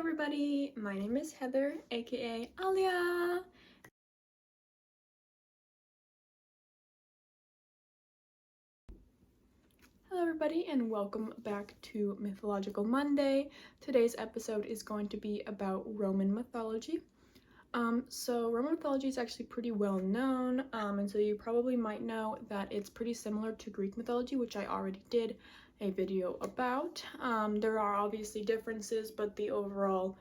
everybody, my name is Heather, aka Alia. Hello everybody and welcome back to Mythological Monday. Today's episode is going to be about Roman mythology. So Roman mythology is actually pretty well known, and so you probably might know that it's pretty similar to Greek mythology, which I already did a video about. There are obviously differences, but the overall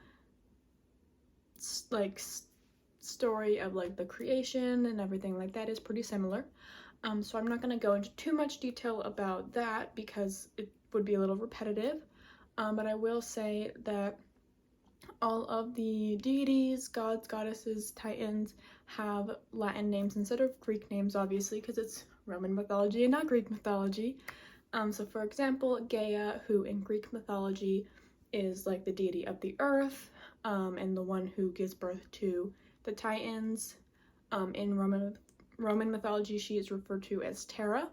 story of the creation and everything like that is pretty similar. So I'm not going to go into too much detail about that because it would be a little repetitive, but I will say that all of the deities, gods, goddesses, titans have Latin names instead of Greek names, obviously, because it's Roman mythology and not Greek mythology. So for example, Gaia, who in Greek mythology is like the deity of the earth, and the one who gives birth to the titans. In Roman mythology, she is referred to as Terra.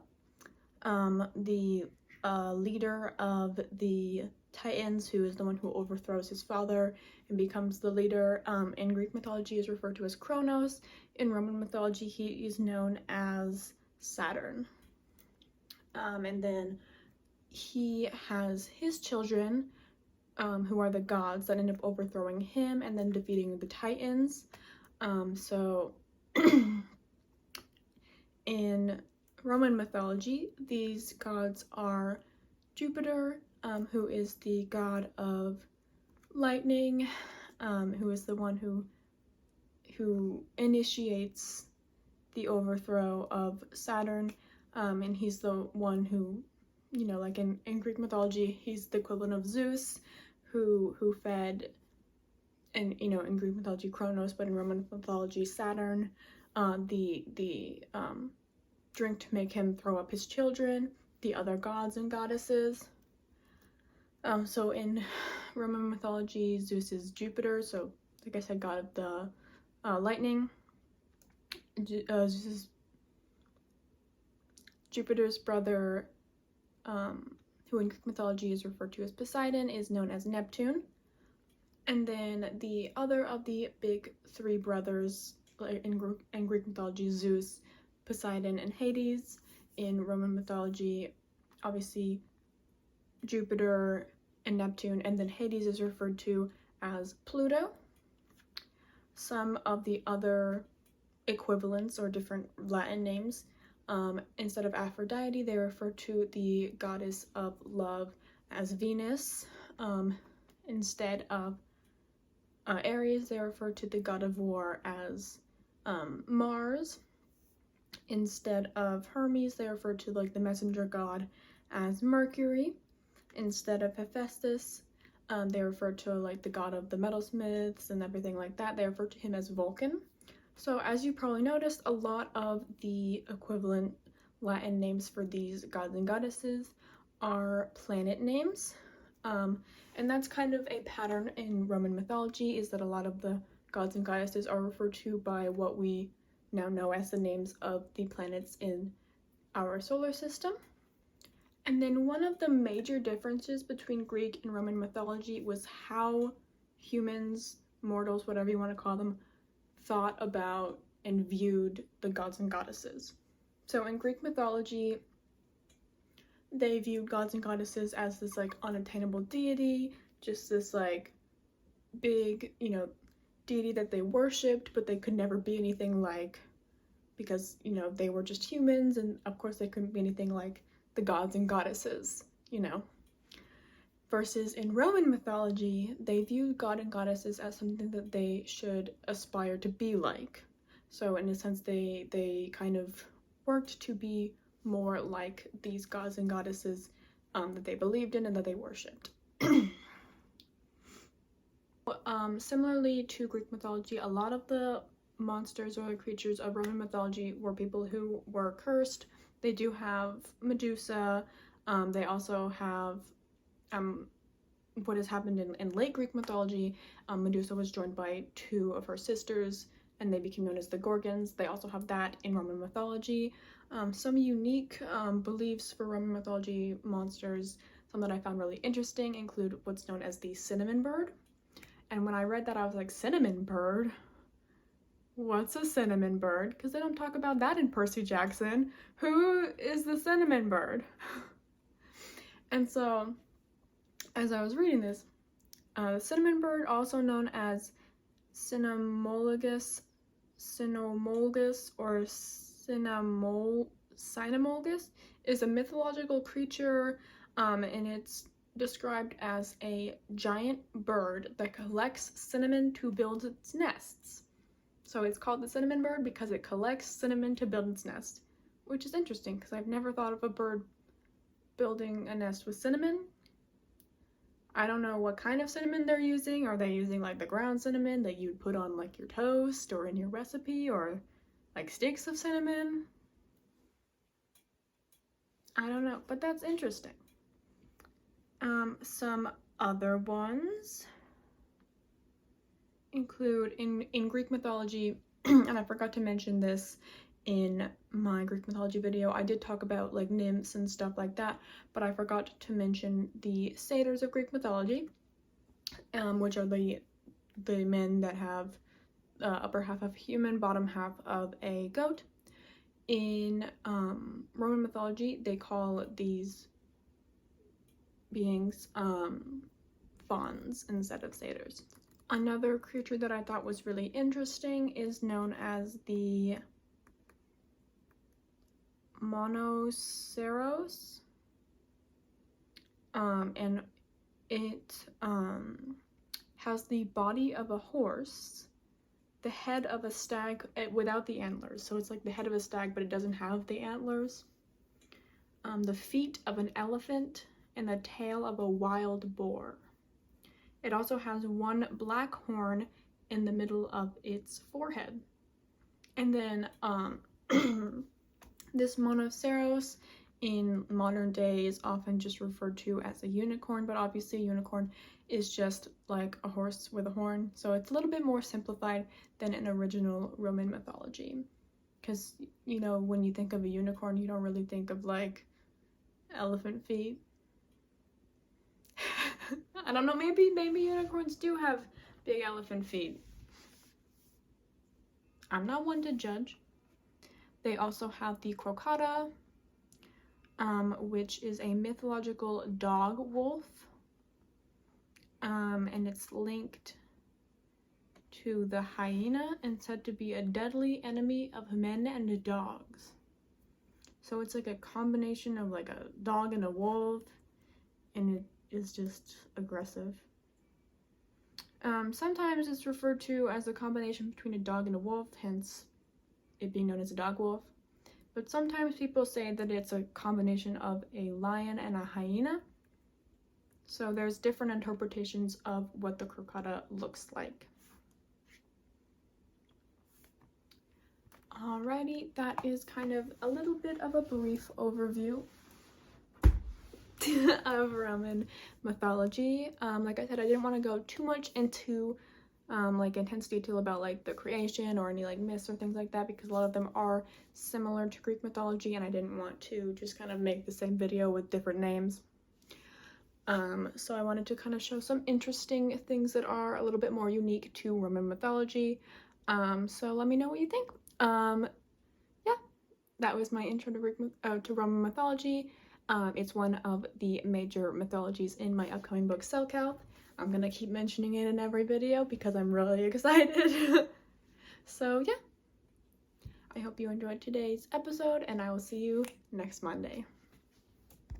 The leader of the Titans, who is the one who overthrows his father and becomes the leader, in Greek mythology is referred to as Kronos. In Roman mythology, he is known as Saturn. And then he has his children, who are the gods that end up overthrowing him and then defeating the Titans. So in Roman mythology, these gods are Jupiter, who is the god of lightning, who is the one who initiates the overthrow of Saturn, and he's the one who, like in Greek mythology, he's the equivalent of Zeus, who fed, and in Greek mythology Kronos, but in Roman mythology Saturn, the drink to make him throw up his children, the other gods and goddesses. So in Roman mythology, Zeus is Jupiter, so like I said, god of the lightning. Zeus is Jupiter's brother, who in Greek mythology is referred to as Poseidon, is known as Neptune. And then the other of the big three brothers in Greek mythology, Zeus, Poseidon, and Hades. In Roman mythology, obviously Jupiter and Neptune, and then Hades is referred to as Pluto. Some of the other equivalents or different Latin names, instead of Aphrodite, they refer to the goddess of love as Venus. Instead of Ares, they refer to the god of war as Mars. Instead of Hermes, they refer to the messenger god as Mercury. Instead of Hephaestus, they refer to the god of the metalsmiths and everything like that. They refer to him as Vulcan. So as you probably noticed, a lot of the equivalent Latin names for these gods and goddesses are planet names. And that's kind of a pattern in Roman mythology, is that a lot of the gods and goddesses are referred to by what we now know as the names of the planets in our solar system. And then one of the major differences between Greek and Roman mythology was how humans, mortals, whatever you want to call them, thought about and viewed the gods and goddesses. So in Greek mythology, they viewed gods and goddesses as this unattainable deity, just this big, deity that they worshipped, but they could never be anything because they were just humans, and of course they couldn't be anything like the gods and goddesses, Versus in Roman mythology, they viewed god and goddesses as something that they should aspire to be like. So in a sense, they kind of worked to be more like these gods and goddesses that they believed in and that they worshipped. Similarly to Greek mythology, a lot of the monsters or the creatures of Roman mythology were people who were cursed. They do have Medusa. They also have what has happened in late Greek mythology. Medusa was joined by two of her sisters, and they became known as the Gorgons. They also have that in Roman mythology. Some unique beliefs for Roman mythology monsters, some that I found really interesting, include what's known as the cinnamon bird. And when I read that, I was like, cinnamon bird? What's a cinnamon bird? Because they don't talk about that in Percy Jackson. Who is the cinnamon bird? And so, as I was reading this, the cinnamon bird, also known as cynomolgus, or cynomolgus, is a mythological creature, and it's described as a giant bird that collects cinnamon to build its nests. So it's called the cinnamon bird because it collects cinnamon to build its nest, which is interesting because I've never thought of a bird building a nest with cinnamon. I don't know what kind of cinnamon they're using. Are they using like the ground cinnamon that you'd put on like your toast or in your recipe, or like sticks of cinnamon? I don't know, but that's interesting. Some other ones include in Greek mythology, and I forgot to mention this in my Greek mythology video. I did talk about like nymphs and stuff like that, but I forgot to mention the satyrs of Greek mythology, which are the men that have upper half of a human, bottom half of a goat. In Roman mythology, they call these beings fauns instead of satyrs. Another creature that I thought was really interesting is known as the monoceros, and it has the body of a horse, the head of a stag without the antlers, so it's like the head of a stag but it doesn't have the antlers, the feet of an elephant, and the tail of a wild boar. It also has one black horn in the middle of its forehead. And then this monoceros in modern day is often just referred to as a unicorn, but obviously a unicorn is just like a horse with a horn, so it's a little bit more simplified than in original Roman mythology. Because, you know, when you think of a unicorn, you don't really think of like elephant feet. I don't know, maybe unicorns do have big elephant feet. I'm not one to judge. They also have the crocata, which is a mythological dog wolf, and it's linked to the hyena and said to be a deadly enemy of men and dogs. So it's like a combination of like a dog and a wolf, and it is just aggressive. Sometimes it's referred to as a combination between a dog and a wolf, hence it being known as a dog wolf. But sometimes people say that it's a combination of a lion and a hyena. So there's different interpretations of what the crocata looks like. Alrighty, that is kind of a little bit of a brief overview of Roman mythology. Like I said, I didn't want to go too much into like intense detail about like the creation or any like myths or things like that, because a lot of them are similar to Greek mythology and I didn't want to just kind of make the same video with different names. So I wanted to kind of show some interesting things that are a little bit more unique to Roman mythology. So let me know what you think. Yeah, that was my intro to Roman mythology. It's one of the major mythologies in my upcoming book, Cell Cal. I'm gonna keep mentioning it in every video because I'm really excited. So yeah, I hope you enjoyed today's episode and I will see you next Monday.